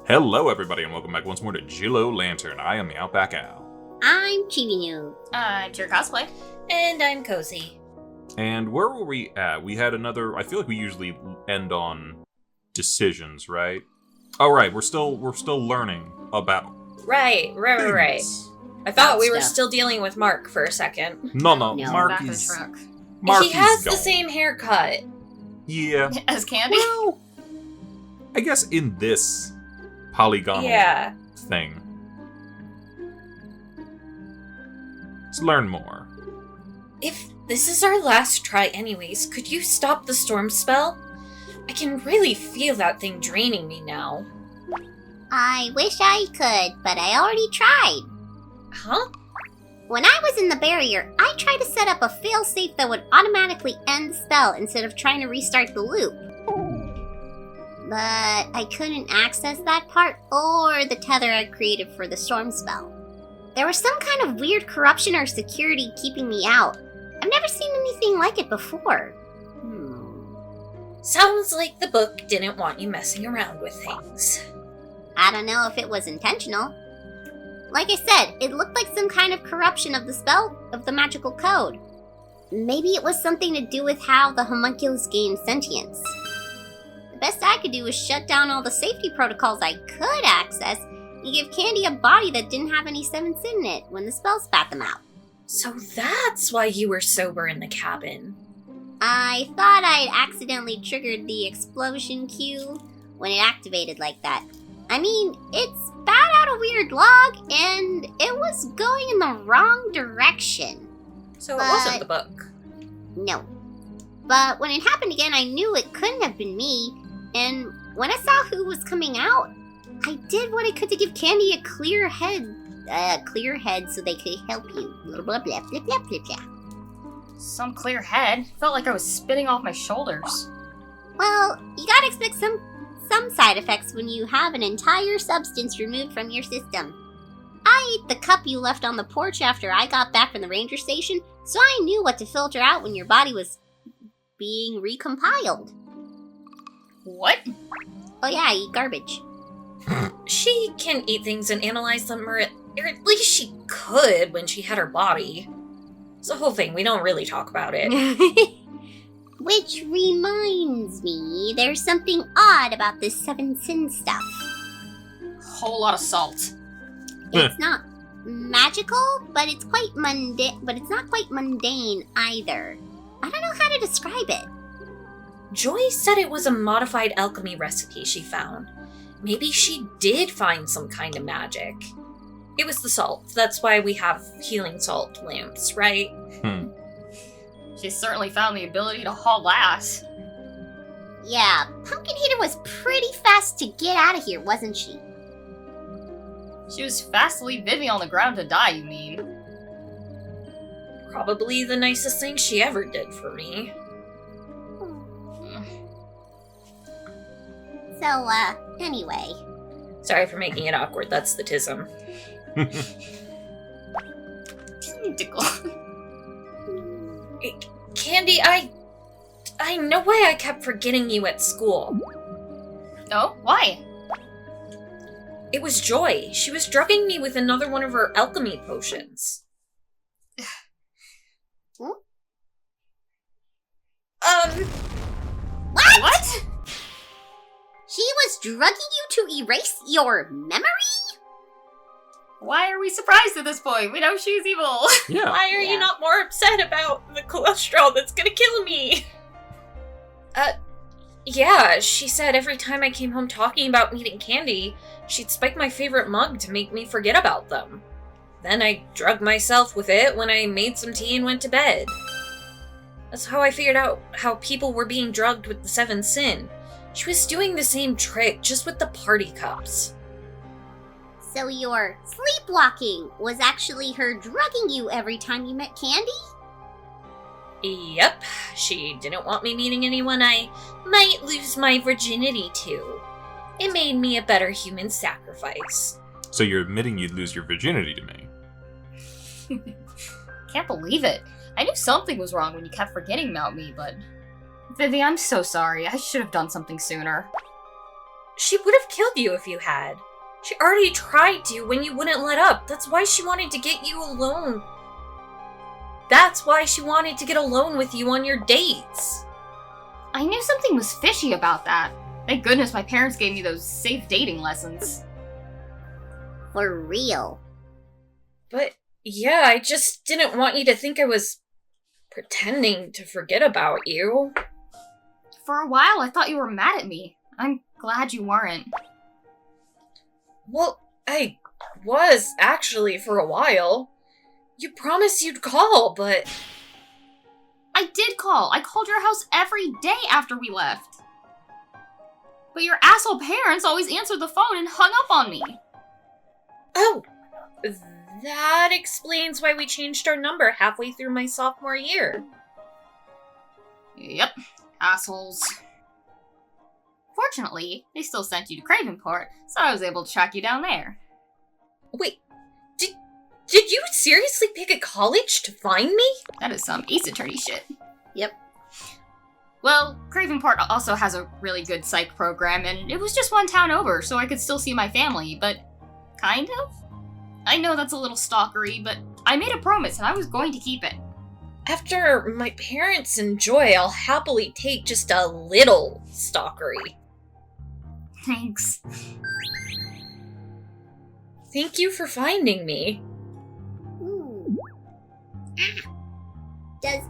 Hello, everybody, and welcome back once more to Jillo Lantern. I am TheOutbackAl. I'm CheerandCosplay. I'm CheerandCosplay. And I'm Kozi. And where were we at? We had another. I feel like we usually end on decisions, right? Oh, right. We're still learning about. Right. things. I thought we were stuff. still dealing with Mark for a second. No, No. Mark Back in the is. truck. Mark he has is the gone. same haircut. Yeah. As Candy? Well, I guess in this polygonal thing. Let's learn more. If this is our last try anyways, could you stop the storm spell? I can really feel that thing draining me now. I wish I could, but I already tried. Huh? When I was in the barrier, I tried to set up a failsafe that would automatically end the spell instead of trying to restart the loop. But I couldn't access that part or the tether I created for the storm spell. There was some kind of weird corruption or security keeping me out. I've never seen anything like it before. Sounds like the book didn't want you messing around with things. I don't know if it was intentional. Like I said, it looked like some kind of corruption of the spell of the magical code. Maybe it was something to do with how the homunculus gained sentience. The best I could do was shut down all the safety protocols I could access and give Candy a body that didn't have any seven sin in it when the spell spat them out. So that's why you were sober in the cabin. I thought I'd accidentally triggered the explosion cue when it activated like that. I mean, it spat out a weird log, and it was going in the wrong direction. So it wasn't the book. No. But when it happened again, I knew it couldn't have been me, and when I saw who was coming out, I did what I could to give Candy a clear head so they could help you. Blah, blah, blah, blah, blah, blah, blah. Some clear head. Felt like I was spitting off my shoulders. Well, you gotta expect some side effects when you have an entire substance removed from your system. I ate the cup you left on the porch after I got back from the ranger station, so I knew what to filter out when your body was being recompiled. What? Oh yeah, I eat garbage. She can eat things and analyze them, or at least she could when she had her body. It's the whole thing. We don't really talk about it. Which reminds me, there's something odd about this seven sin stuff. Whole lot of salt. It's not magical, but it's quite mundane. But it's not quite mundane either. I don't know how to describe it. Joy said it was a modified alchemy recipe she found. Maybe she did find some kind of magic. It was the salt. That's why we have healing salt lamps, right? She certainly found the ability to haul ass. Yeah, Pumpkinheater was pretty fast to get out of here, wasn't she? She was fast to leave Vivi on the ground to die, you mean? Probably the nicest thing she ever did for me. So, anyway. Sorry for making it awkward. That's the tism. Tentacle. Candy, I know why I kept forgetting you at school. Oh, why? It was Joy. She was drugging me with another one of her alchemy potions. What? She was drugging you to erase your memory? Why are we surprised at this point? We know she's evil. Yeah. Why are you not more upset about the cholesterol that's gonna kill me? Yeah, she said every time I came home talking about meeting Candy, she'd spike my favorite mug to make me forget about them. Then I drugged myself with it when I made some tea and went to bed. That's how I figured out how people were being drugged with the seven sin. She was doing the same trick, just with the party cups. So your sleepwalking was actually her drugging you every time you met Candy? Yep, she didn't want me meeting anyone I might lose my virginity to. It made me a better human sacrifice. So you're admitting you'd lose your virginity to me? Can't believe it. I knew something was wrong when you kept forgetting about me, but... Vivi, I'm so sorry. I should have done something sooner. She would have killed you if you had. She already tried to when you wouldn't let up. That's why she wanted to get you alone. That's why she wanted to get alone with you on your dates. I knew something was fishy about that. Thank goodness my parents gave me those safe dating lessons. For real. But yeah, I just didn't want you to think I was pretending to forget about you. For a while, I thought you were mad at me. I'm glad you weren't. Well, I was actually for a while. You promised you'd call, but... I did call. I called your house every day after we left. But your asshole parents always answered the phone and hung up on me. Oh, that explains why we changed our number halfway through my sophomore year. Yep, assholes. Fortunately, they still sent you to Cravenport, so I was able to track you down there. Wait, did you seriously pick a college to find me? That is some Ace Attorney shit. Yep. Well, Cravenport also has a really good psych program, and it was just one town over, so I could still see my family, but kind of? I know that's a little stalkery, but I made a promise and I was going to keep it. After my parents and Joy, I'll happily take just a little stalkery. Thanks. Thank you for finding me. Does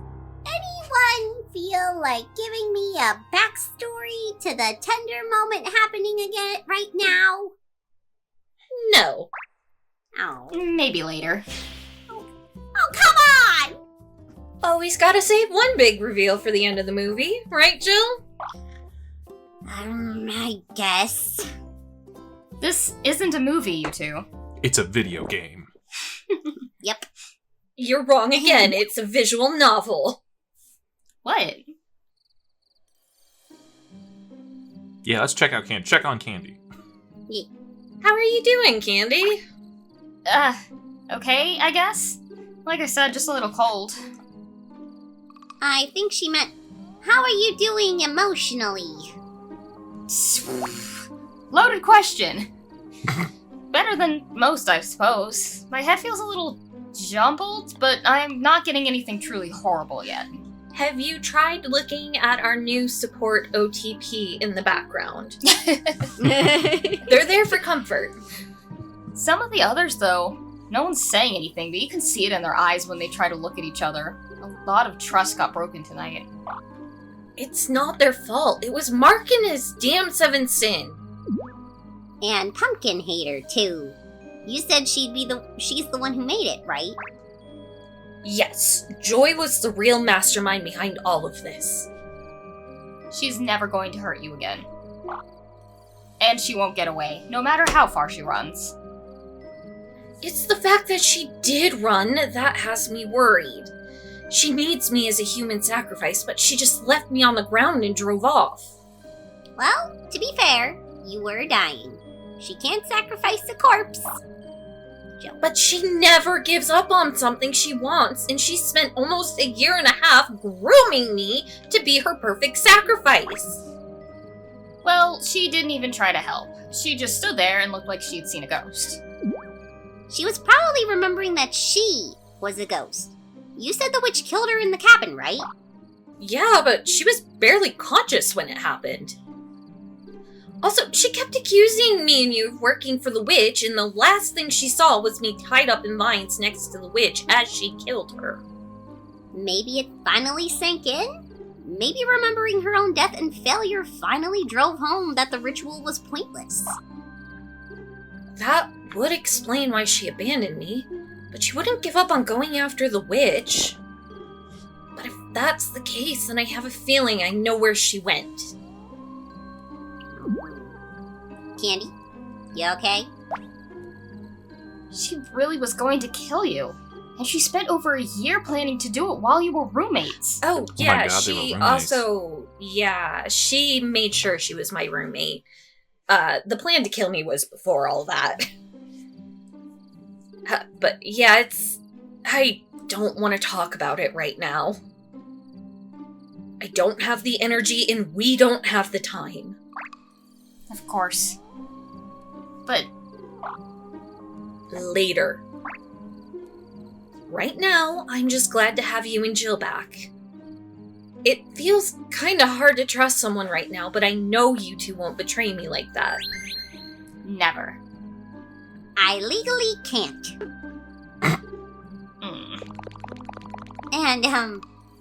anyone feel like giving me a backstory to the tender moment happening again right now? No. Oh. Maybe later. Oh, come on! Always gotta save one big reveal for the end of the movie, right, Jill? I guess. This isn't a movie, you two. It's a video game. Yep. You're wrong again. It's a visual novel. What? Yeah, let's check out Check on Candy. How are you doing, Candy? Okay, I guess. Like I said, just a little cold. I think she meant, how are you doing emotionally? Loaded question. Better than most, I suppose. My head feels a little jumbled, but I'm not getting anything truly horrible yet. Have you tried looking at our new support OTP in the background? They're there for comfort. Some of the others, though, no one's saying anything, but you can see it in their eyes when they try to look at each other. A lot of trust got broken tonight. It's not their fault. It was Mark and his damn seven sin. And Pumpkin Hater, too. You said she's the one who made it, right? Yes, Joy was the real mastermind behind all of this. She's never going to hurt you again. And she won't get away, no matter how far she runs. It's the fact that she did run that has me worried. She needs me as a human sacrifice, but she just left me on the ground and drove off. Well, to be fair, you were dying. She can't sacrifice a corpse. Joke. But she never gives up on something she wants, and she spent almost a year and a half grooming me to be her perfect sacrifice. Well, she didn't even try to help. She just stood there and looked like she'd seen a ghost. She was probably remembering that she was a ghost. You said the witch killed her in the cabin, right? Yeah, but she was barely conscious when it happened. Also, she kept accusing me and you of working for the witch, and the last thing she saw was me tied up in vines next to the witch as she killed her. Maybe it finally sank in? Maybe remembering her own death and failure finally drove home that the ritual was pointless. That would explain why she abandoned me, but she wouldn't give up on going after the witch. But if that's the case, then I have a feeling I know where she went. Candy, you okay? She really was going to kill you. And she spent over a year planning to do it while you were roommates. Oh, yeah, God, she made sure she was my roommate. The plan to kill me was before all that. But yeah, I don't want to talk about it right now. I don't have the energy and we don't have the time. Of course. But Later. Right now, I'm just glad to have you and Jill back. It feels kinda hard to trust someone right now, but I know you two won't betray me like that. never. I legally can't. And,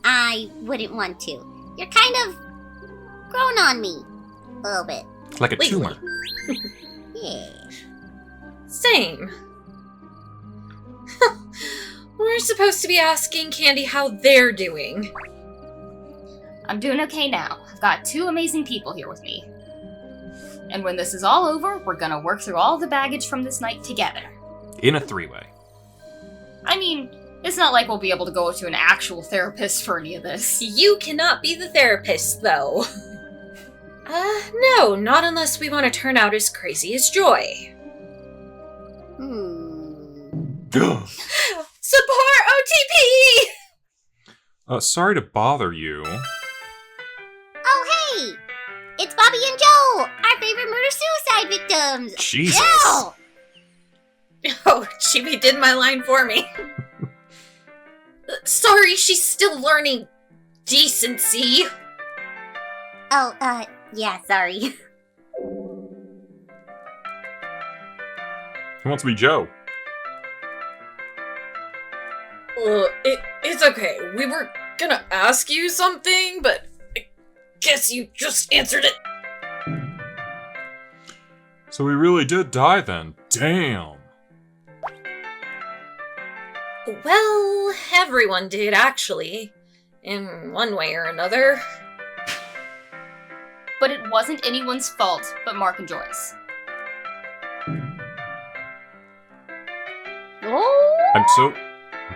I wouldn't want to. You're kind of grown on me. A little bit. Like a Legally. tumor. Yeah. Same. We're supposed to be asking Candy how they're doing. I'm doing okay now. I've got 2 amazing people here with me. And when this is all over, we're gonna work through all the baggage from this night together. In a 3-way. I mean, it's not like we'll be able to go to an actual therapist for any of this. You cannot be the therapist, though. No, not unless we want to turn out as crazy as Joy. Support OTP! Sorry to bother you. Oh, hey! It's Bobby and Joe, our favorite murder-suicide victims! Jesus. Joe! Oh, Chibi did my line for me. Sorry, she's still learning decency. Oh, yeah, sorry. Who wants to be Joe? It's okay. We were gonna ask you something, but I guess you just answered it. So we really did die then. Damn. Well, everyone did, actually. In one way or another. But it wasn't anyone's fault but Mark and Joy's. Oh! I'm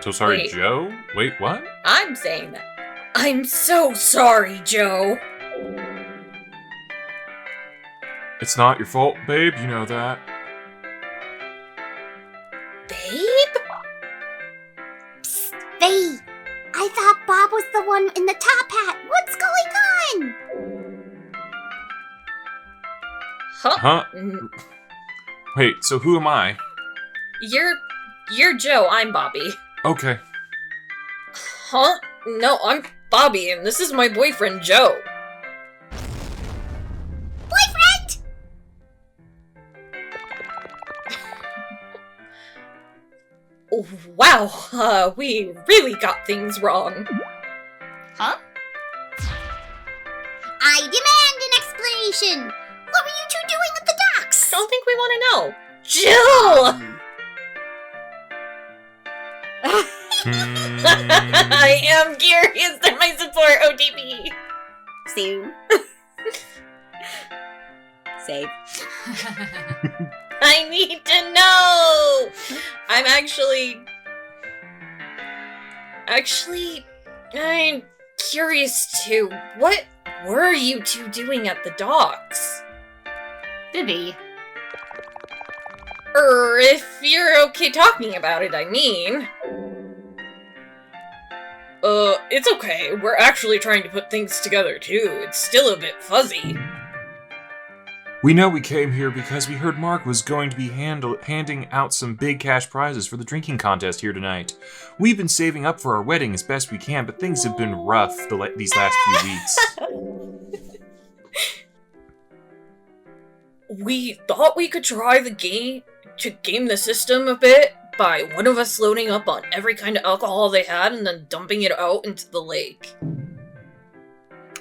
so sorry, Wait. Joe? Wait, what? I'm saying that. I'm so sorry, Joe. It's not your fault, babe, you know that. Babe? Faye! I thought Bob was the one in the top hat! What's going on? Huh? Wait, so who am I? You're Joe, I'm Bobby. Okay. Huh? No, I'm Bobby, and this is my boyfriend, Joe. Boyfriend! Wow, we really got things wrong. Huh? I demand an explanation! What were you two doing at the docks? Don't think we want to know. Jill! I am curious that my support OTP. Soon. Save. I need to know! I'm I'm curious too. What were you two doing at the docks? Bibby. If you're okay talking about it, I mean. It's okay. We're actually trying to put things together too. It's still a bit fuzzy. We know we came here because we heard Mark was going to be handing out some big cash prizes for the drinking contest here tonight. We've been saving up for our wedding as best we can, but things have been rough these last few weeks. We thought we could try the game the system a bit by one of us loading up on every kind of alcohol they had and then dumping it out into the lake.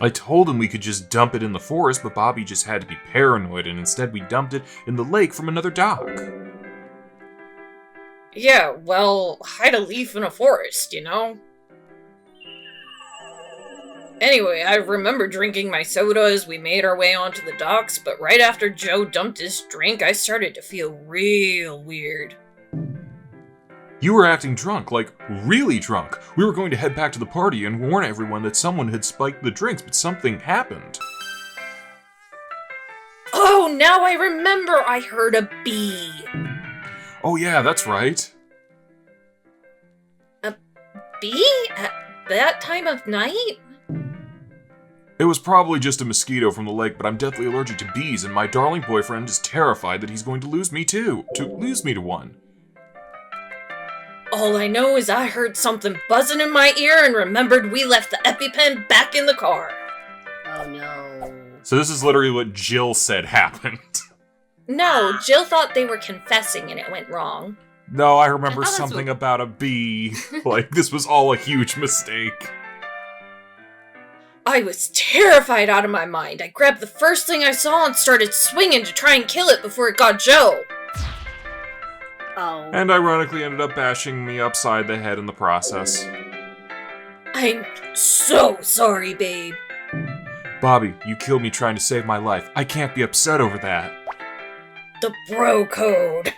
I told him we could just dump it in the forest, but Bobby just had to be paranoid, and instead we dumped it in the lake from another dock. Yeah, well, hide a leaf in a forest, you know? Anyway, I remember drinking my soda as we made our way onto the docks, but right after Joe dumped his drink, I started to feel real weird. You were acting drunk, like really drunk. We were going to head back to the party and warn everyone that someone had spiked the drinks, but something happened. Oh, now I remember I heard a bee. Oh yeah, that's right. Bee? At that time of night? It was probably just a mosquito from the lake, but I'm deathly allergic to bees, and my darling boyfriend is terrified that he's going to lose me to one. All I know is I heard something buzzing in my ear and remembered we left the EpiPen back in the car. Oh no. So this is literally what Jill said happened. No, Jill thought they were confessing and it went wrong. No, I remember I thought that's something about a bee. Like, this was all a huge mistake. I was terrified out of my mind. I grabbed the first thing I saw and started swinging to try and kill it before it got Joe. Oh. And ironically ended up bashing me upside the head in the process. I'm so sorry, babe. Bobby, you killed me trying to save my life. I can't be upset over that. The bro code.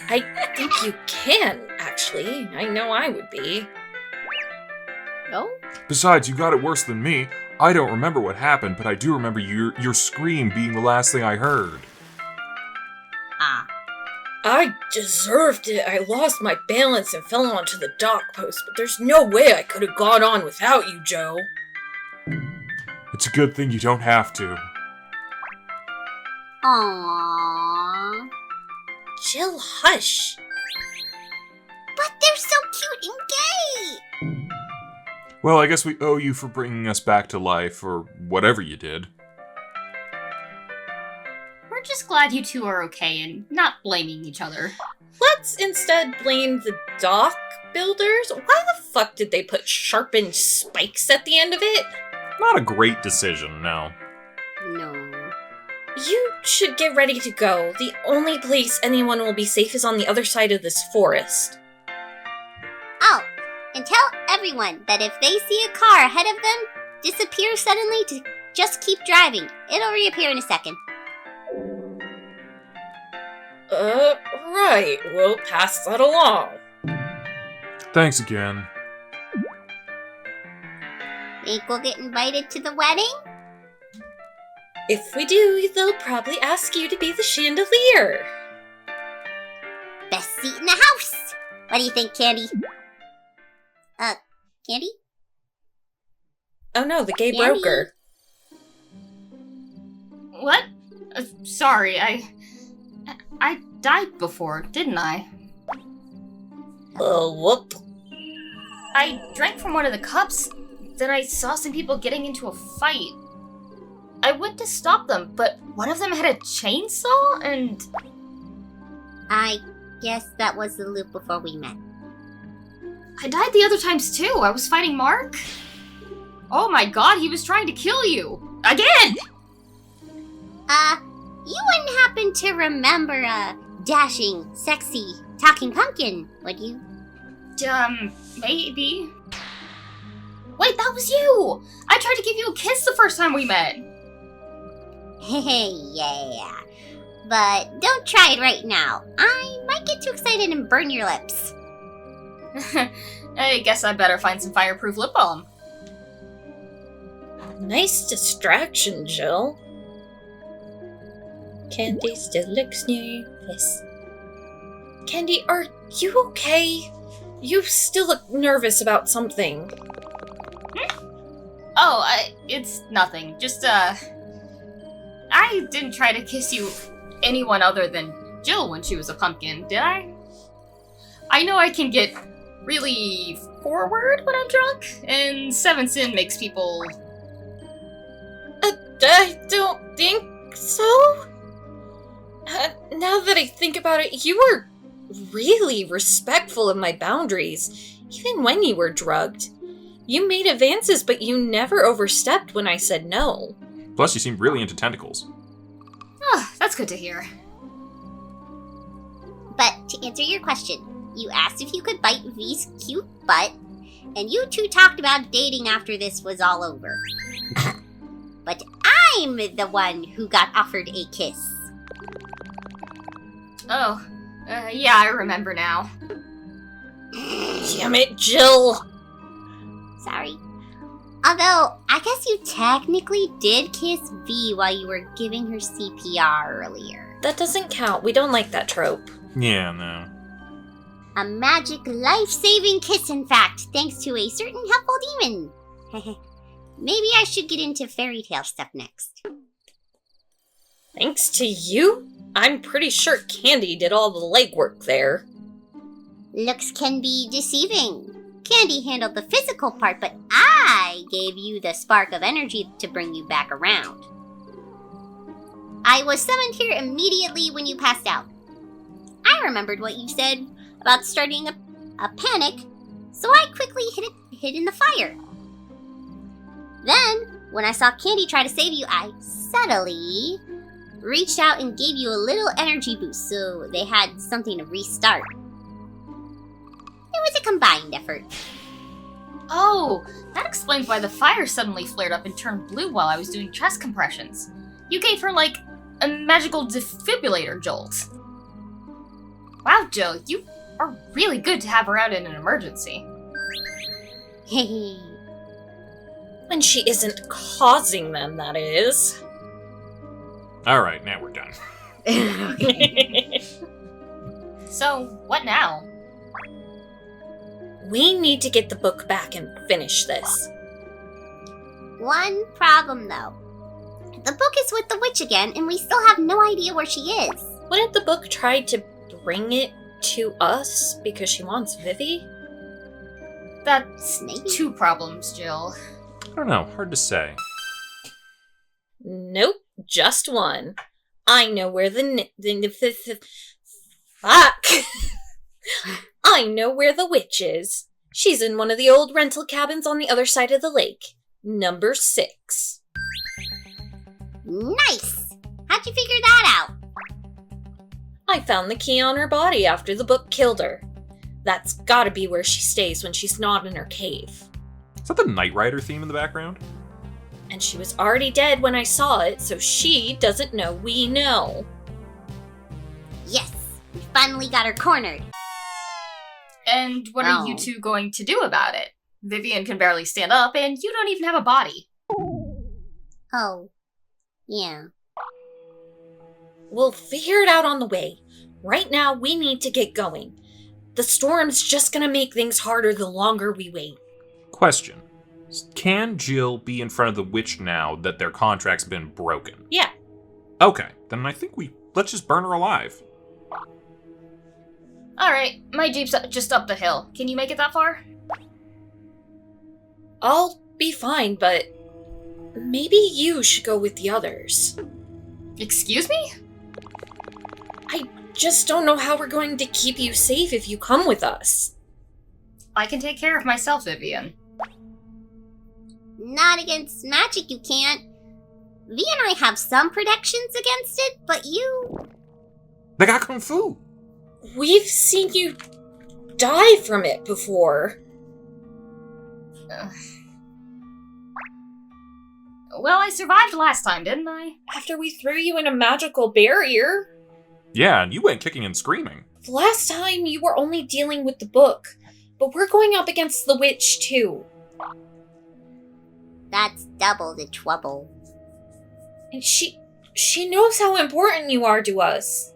I think you can, actually. I know I would be. No? Besides, you got it worse than me. I don't remember what happened, but I do remember your scream being the last thing I heard. Ah. I deserved it. I lost my balance and fell onto the dock post, but there's no way I could have gone on without you, Joe. It's a good thing you don't have to. Aww. Jill, hush. But they're so cute and gay! Well, I guess we owe you for bringing us back to life, or whatever you did. We're just glad you two are okay and not blaming each other. Let's instead blame the dock builders. Why the fuck did they put sharpened spikes at the end of it? Not a great decision, no. No. You should get ready to go. The only place anyone will be safe is on the other side of this forest. Oh, and tell everyone that if they see a car ahead of them disappear suddenly to just keep driving. It'll reappear in a second. Right. We'll pass that along. Thanks again. Think we'll get invited to the wedding? If we do, they'll probably ask you to be the chandelier. Best seat in the house! What do you think, Candy? Candy? Oh no, the gay Candy? broker. What? Sorry, I died before, didn't I? Whoop. I drank from one of the cups, then I saw some people getting into a fight. I went to stop them, but one of them had a chainsaw and... I guess that was the loop before we met. I died the other times too. I was fighting Mark. Oh my god, he was trying to kill you. Again! You wouldn't happen to remember a dashing, sexy, talking pumpkin, would you? Maybe. Wait, that was you! I tried to give you a kiss the first time we met. Hey, yeah. But don't try it right now. I might get too excited and burn your lips. I guess I better find some fireproof lip balm. Nice distraction, Jill. Candy still looks near your face. Candy, are you okay? You still look nervous about something. Oh, it's nothing. Just, I didn't try to kiss anyone other than Jill when she was a pumpkin, did I? I know I can get really forward when I'm drunk, and Seven Sin makes people... I don't think so. Now that I think about it, you were really respectful of my boundaries, even when you were drugged. You made advances, but you never overstepped when I said no. Plus, you seem really into tentacles. Oh, that's good to hear. But to answer your question, you asked if you could bite V's cute butt, and you two talked about dating after this was all over. But I'm the one who got offered a kiss. Oh, yeah, I remember now. Damn it, Jill! Sorry. Although, I guess you technically did kiss V while you were giving her CPR earlier. That doesn't count. We don't like that trope. Yeah, no. A magic life-saving kiss, in fact, thanks to a certain helpful demon. Maybe I should get into fairy tale stuff next. Thanks to you? I'm pretty sure Candy did all the legwork there. Looks can be deceiving. Candy handled the physical part, but I gave you the spark of energy to bring you back around. I was summoned here immediately when you passed out. I remembered what you said about starting a panic, so I quickly hid in the fire. Then, when I saw Candy try to save you, I subtly reached out and gave you a little energy boost so they had something to restart. It was a combined effort. Oh, that explains why the fire suddenly flared up and turned blue while I was doing chest compressions. You gave her, like, a magical defibrillator jolt. Wow, Jill, you are really good to have around in an emergency. Hehe. When she isn't causing them, that is. Alright, now we're done. So, what now? We need to get the book back and finish this. One problem, though. The book is with the witch again, and we still have no idea where she is. Wouldn't the book try to bring it to us because she wants Vivi? That's Maybe. 2 problems, Jill. I don't know, hard to say. Nope, just one. I know where fuck. I know where the witch is. She's in one of the old rental cabins on the other side of the lake. Number 6. Nice! How'd you figure that out? I found the key on her body after the book killed her. That's gotta be where she stays when she's not in her cave. Is that the Knight Rider theme in the background? And she was already dead when I saw it, so she doesn't know we know. Yes, we finally got her cornered. And what are you 2 going to do about it? Vivian can barely stand up, and you don't even have a body. Oh, yeah. We'll figure it out on the way. Right now, we need to get going. The storm's just gonna make things harder the longer we wait. Question. Can Jill be in front of the witch now that their contract's been broken? Yeah. Okay, then I think let's just burn her alive. Alright, my jeep's just up the hill. Can you make it that far? I'll be fine, but maybe you should go with the others. Excuse me? I just don't know how we're going to keep you safe if you come with us. I can take care of myself, Vivian. Not against magic, you can't. Vi and I have some protections against it, but you... They got Kung Fu! We've seen you die from it before. Well, I survived last time, didn't I? After we threw you in a magical barrier. Yeah, and you went kicking and screaming. The last time you were only dealing with the book, but we're going up against the witch too. That's double the trouble. And she knows how important you are to us.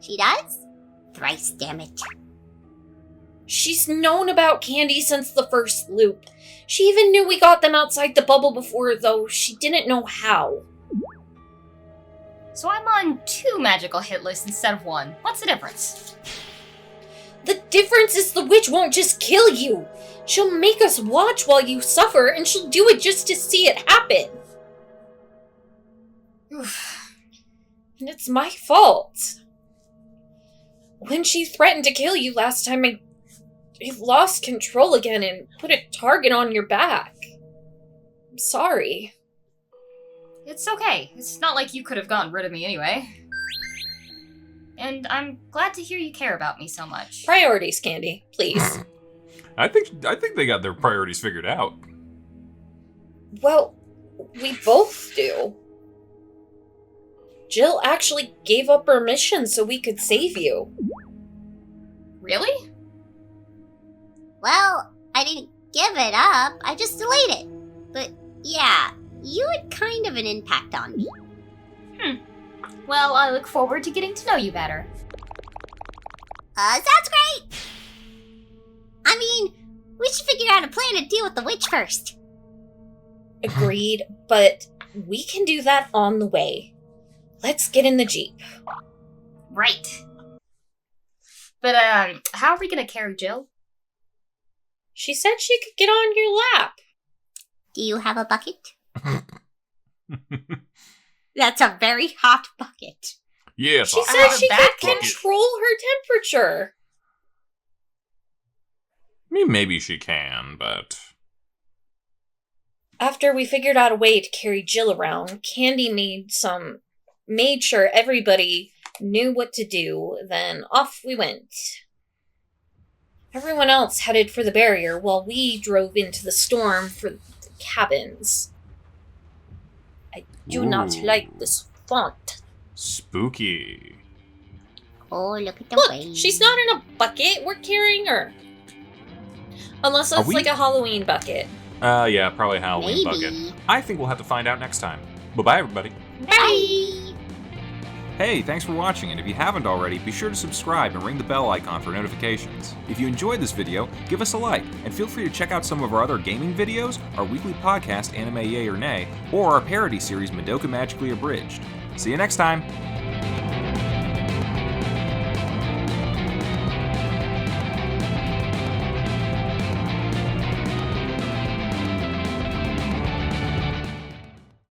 She does? Thrice, damn it. She's known about Candy since the first loop. She even knew we got them outside the bubble before, though she didn't know how. So I'm on 2 magical hit lists instead of 1. What's the difference? The difference is the witch won't just kill you. She'll make us watch while you suffer, and she'll do it just to see it happen. And it's my fault. When she threatened to kill you last time, I lost control again and put a target on your back. I'm sorry. It's okay. It's not like you could have gotten rid of me anyway. And I'm glad to hear you care about me so much. Priorities, Candy, please. I think they got their priorities figured out. Well, we both do. Jill actually gave up her mission so we could save you. Really? Well, I didn't give it up. I just delayed it. But yeah, you had kind of an impact on me. Well, I look forward to getting to know you better. Sounds great! I mean, we should figure out a plan to deal with the witch first. Agreed, but we can do that on the way. Let's get in the Jeep. Right. But, how are we gonna carry Jill? She said she could get on your lap. Do you have a bucket? That's a very hot bucket. Yes, She I said have she a could bucket. control her temperature. I mean, maybe she can, but... After we figured out a way to carry Jill around, Candy made sure everybody knew what to do, then off we went. Everyone else headed for the barrier while we drove into the storm for the cabins. I do not Ooh. like this font. Spooky. Oh, look at the Look, waves. she's not in a bucket. We're carrying her. Unless Are it's we- like a Halloween bucket. Yeah, probably a Halloween Maybe. bucket. I think we'll have to find out next time. Bye-bye, everybody. Bye! Hey, thanks for watching, and if you haven't already, be sure to subscribe and ring the bell icon for notifications. If you enjoyed this video, give us a like, and feel free to check out some of our other gaming videos, our weekly podcast, Anime Yay or Nay, or our parody series, Madoka Magically Abridged. See you next time!